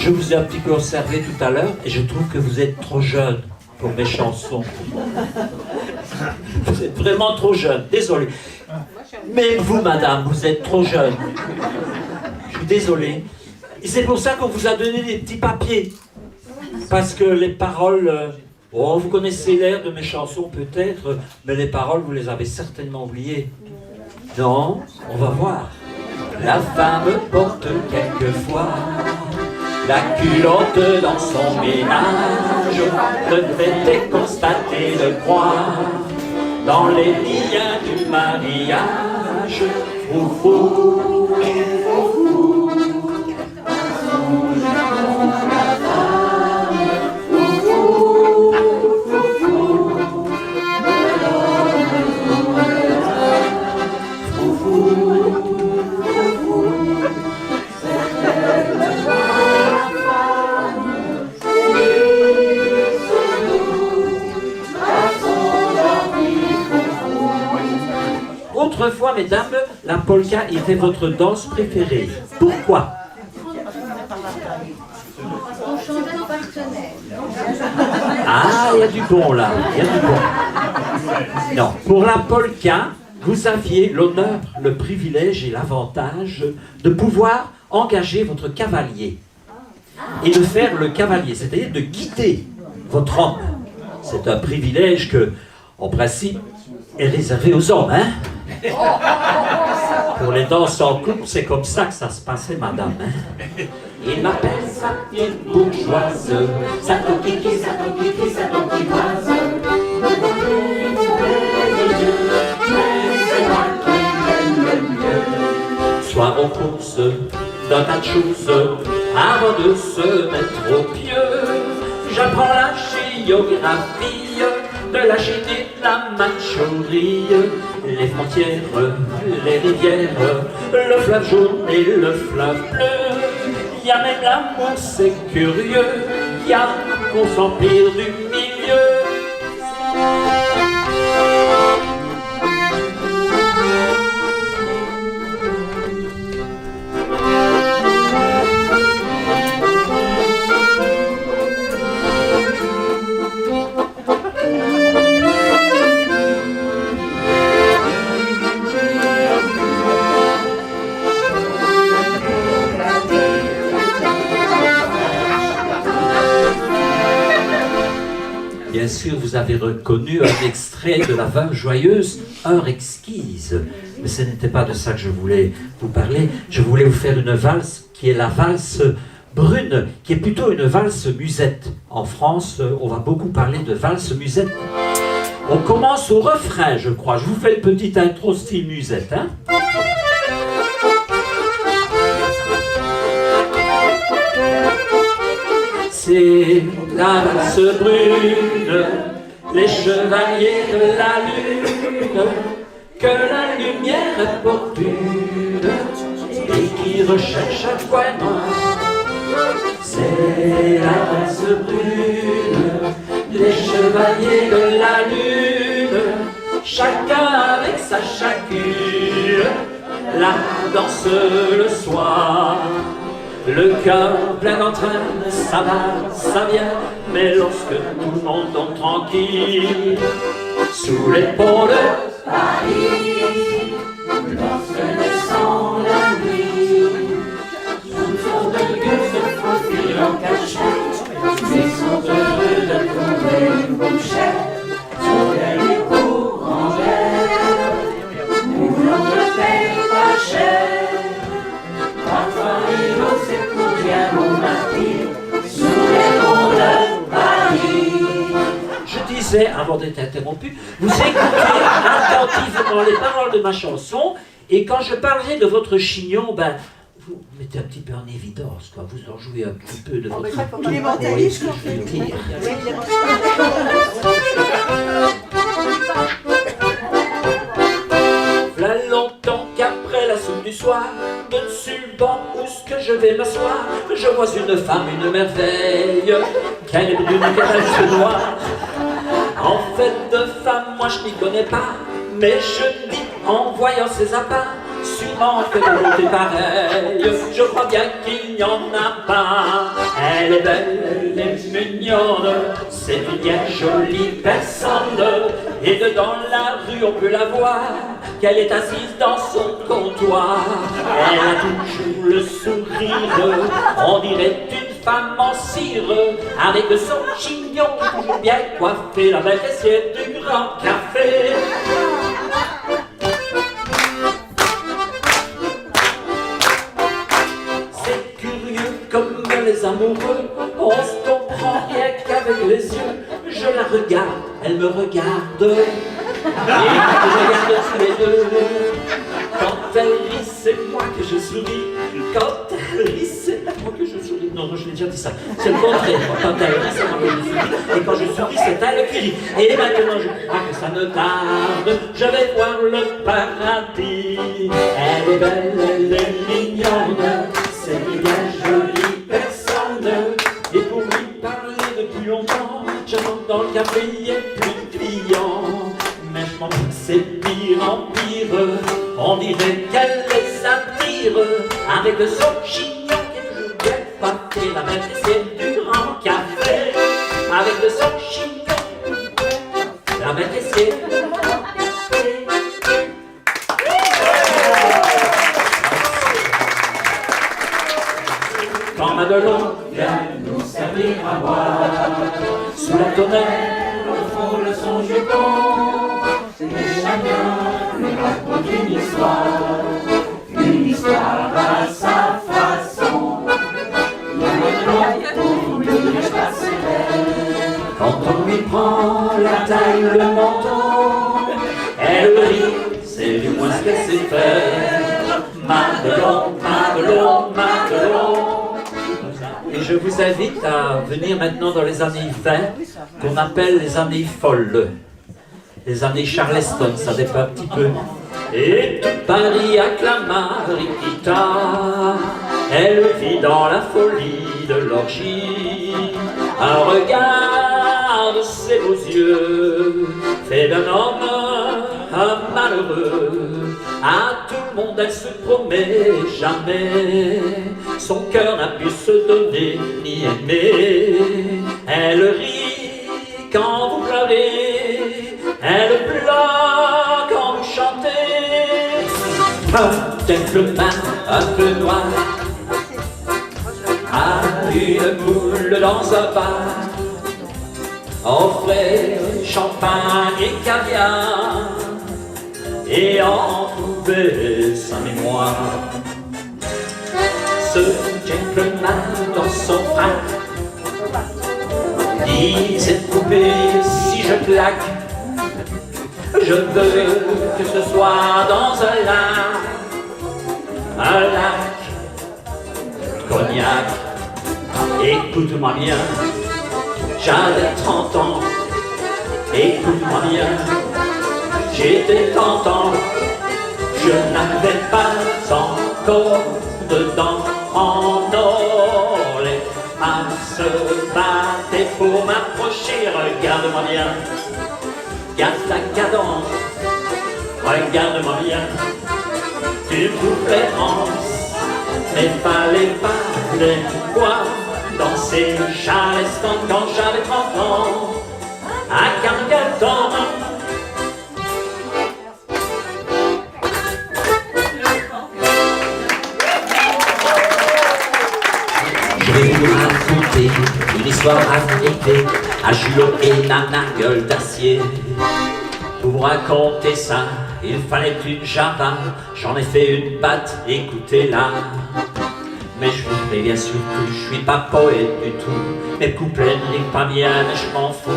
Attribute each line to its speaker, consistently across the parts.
Speaker 1: je vous ai un petit peu observé tout à l'heure et je trouve que vous êtes trop jeune pour mes chansons. Vous êtes vraiment trop jeune, désolé. Mais vous, madame, vous êtes trop jeune. Je suis désolé. Et c'est pour ça qu'on vous a donné des petits papiers. Parce que les paroles... oh, vous connaissez l'air de mes chansons peut-être, mais les paroles, vous les avez certainement oubliées. Non, on va voir. La femme porte quelquefois la culotte dans son ménage. Le fait est constaté de croire dans les liens du mariage. Foufou, foufou. Autrefois, mesdames, la polka était votre danse préférée. Pourquoi?
Speaker 2: On changeait de partenaire.
Speaker 1: Ah, il y a du bon là, il y a du bon. Non, pour la polka, vous aviez l'honneur, le privilège et l'avantage de pouvoir engager votre cavalier et de faire le cavalier, c'est-à-dire de guider votre homme. C'est un privilège que, en principe, est réservé aux hommes, hein? Pour les danses en couple, c'est comme ça que ça se passait, madame. Hein? Il m'appelle sa petite bourgeoise, sa toquiki, sa toquiki, sa toquinoise. Soir aux courses d'un tas de choses, avant de se mettre au pieu, j'apprends la géographie de la Chine et de la Mandchourie, les frontières, les rivières, le fleuve jaune et le fleuve bleu. Il y a même l'amour, c'est curieux, il y a mon empire du milieu. Bien sûr, vous avez reconnu un extrait de La Veuve Joyeuse, Heure exquise. Mais ce n'était pas de ça que je voulais vous parler. Je voulais vous faire une valse qui est la valse brune, qui est plutôt une valse musette. En France, on va beaucoup parler de valse musette. On commence au refrain, je crois. Je vous fais une petite intro style musette, hein? C'est la valse brune, les chevaliers de la lune, que la lumière importune et qui recherche un coin noir. C'est la valse brune, les chevaliers de la lune, chacun avec sa chacune, la danse le soir. Le cœur plein d'entrain, ça va, ça vient, mais lorsque tout le monde tombe tranquille, sous les ponts de Paris, lorsque descend la nuit, autour de Dieu se faufilent en cachette, ils sont heureux de trouver une bouchette, sur les courants d'air, où l'on ne paye pas cher. Je disais, avant d'être interrompu, vous écoutez attentivement les paroles de ma chanson, et quand je parlais de votre chignon, ben, vous mettez un petit peu en évidence, quoi. Vous en jouez un petit peu de votre...
Speaker 2: Il est mentaliste,
Speaker 1: je veux dire. V'là longtemps qu'après la soupe du soir, dessus le banc où ce que je vais m'asseoir, je vois une femme, une merveille, qu'elle est brune, qu'elle a les cheveux noirs. En fait de femme, moi je n'y connais pas, mais je dis en voyant ses appas sûrement que de beauté pareille, je crois bien qu'il n'y en a pas. Elle est belle, elle est mignonne, c'est une bien jolie personne. Et dedans la rue on peut la voir, qu'elle est assise dans son comptoir. Elle a toujours le sourire, on dirait une femme en cire, avec son chignon toujours bien coiffé, la belle caissière du grand café. C'est curieux comme les amoureux, on se comprend rien qu'avec les yeux. Je la regarde, elle me regarde, et je regarde tous les deux. Quand elle rit, c'est moi que je souris. Quand elle rit, c'est moi que je souris. Non, je l'ai déjà dit ça. C'est le contraire. Quand elle rit, c'est moi que je souris. Et quand je souris, c'est elle qui rit. Et maintenant, je crois que ça me tarde. Je vais voir le paradis. Elle est belle, elle est mignonne. C'est une bien jolie personne. Et pour lui parler depuis longtemps, j'attends dans le café, il n'y a plus de clients. Mais je m'en fous, c'est pire en pire. On dirait qu'elle les attire, avec son chignon qui est toujours bien coiffé, la belle caissière du grand café. Avec son chignon, la belle caissière. Quand Madelon vient nous servir à boire, sous la tonnelle, au fond le son jupon, et chacun nous raconte une histoire à sa façon. Madelon, pour lui, je passerai. Quand on lui prend la taille, le menton, elle rit, c'est du moins ce qu'elle sait faire. Madelon, Madelon, Madelon. Et je vous invite à venir maintenant dans les années 20, qu'on appelle les années folles. Les années Charleston, ça dépend un petit peu. Et tout Paris acclama Rikita. Elle vit dans la folie de l'orgie. Un regard de ses beaux yeux fait d'un homme un malheureux. À tout le monde elle se promet jamais, son cœur n'a pu se donner ni aimer. Elle rit quand vous pleurez, elle pleure quand vous chantez. Un gentleman un peu noir a une poule dans un bar, offrait champagne et caviar et en pouvait sa mémoire. Ce gentleman dans son frac disait poupée, si je claque, je veux que ce soit dans un lac cognac. Écoute-moi bien, j'avais 30 ans, écoute-moi bien, j'étais tentant, je n'avais pas encore de dents en or. Les femmes se battaient pour m'approcher, regarde-moi bien, garde ta cadence, regarde-moi bien, tu pouvais mais fallait pas les voir danser Charleston quand j'avais 30 ans, à 44 ans. Je vais vous raconter une histoire arrivée à Julot et Nana gueule d'acier. Pour vous raconter ça, il fallait une java, j'en ai fait une batte, écoutez-la. Mais je vous préviens surtout, je suis pas poète du tout, mes couplets ne riment pas bien, mais je m'en fous.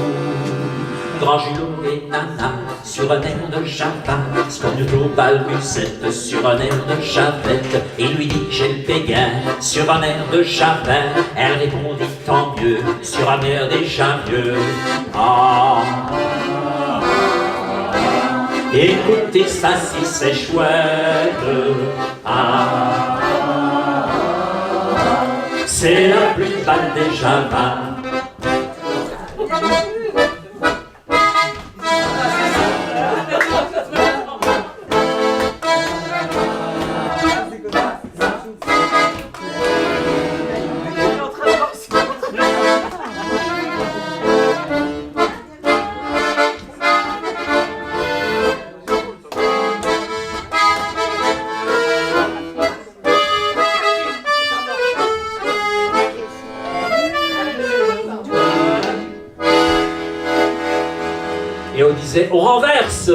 Speaker 1: Grand Julot et Nana, sur un air de java, Scornuto balbucette, sur un air de javette. Il lui dit j'ai le béguin, sur un air de javin. Elle répondit tant mieux, sur un air déjà vieux. Ah. Écoutez ça si c'est chouette, ah, c'est la plus belle des javas. disait on renverse.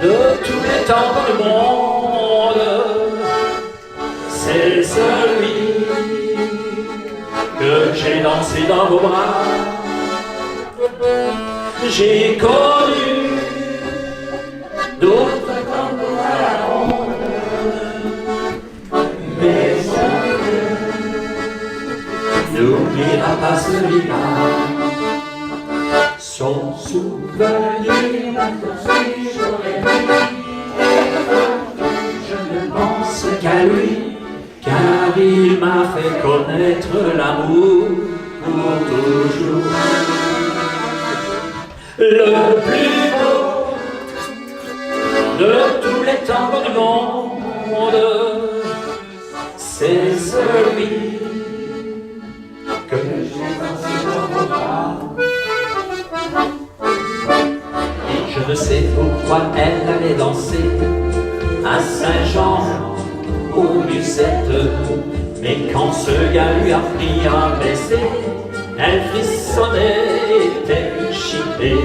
Speaker 1: De tous les temps dans le monde, c'est celui que j'ai dansé dans vos bras. J'ai connu d'autres comme mais n'oubliera pas celui-là. Son souvenir m'a poursuivi jour et nuit. Je ne pense qu'à lui, car il m'a fait connaître l'amour pour toujours. Le plus beau de tous les temps du monde, c'est celui que j'ai dansé dans vos bras. Et je ne sais pourquoi elle allait danser à Saint-Jean aux Musettes, mais quand ce gars lui a pris un baiser, elle frissonnait, était chipée.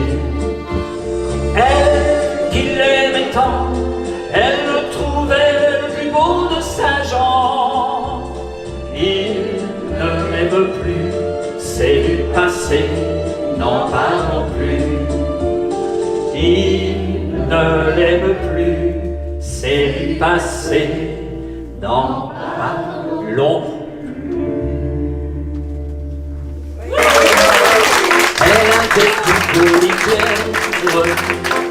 Speaker 1: Elle qui l'aimait tant, elle le trouvait le plus beau de Saint-Jean. Il ne l'aime plus, c'est du passé, n'en parlons plus. Il ne l'aime plus, c'est du passé, n'en parlons plus. Elle avait tout pour lui plaire,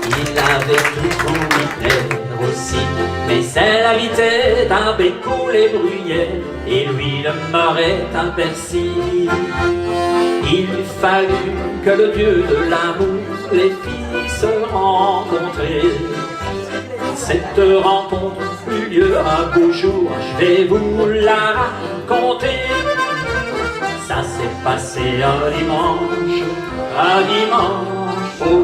Speaker 1: il avait tout pour lui plaire aussi. Mais elle habitait un bécou les bruyères, et lui demeurait un persil. Il fallut que le dieu de l'amour les filles se rencontraient. Cette rencontre eut lieu un beau jour, je vais vous la raconter. Ça s'est passé un dimanche au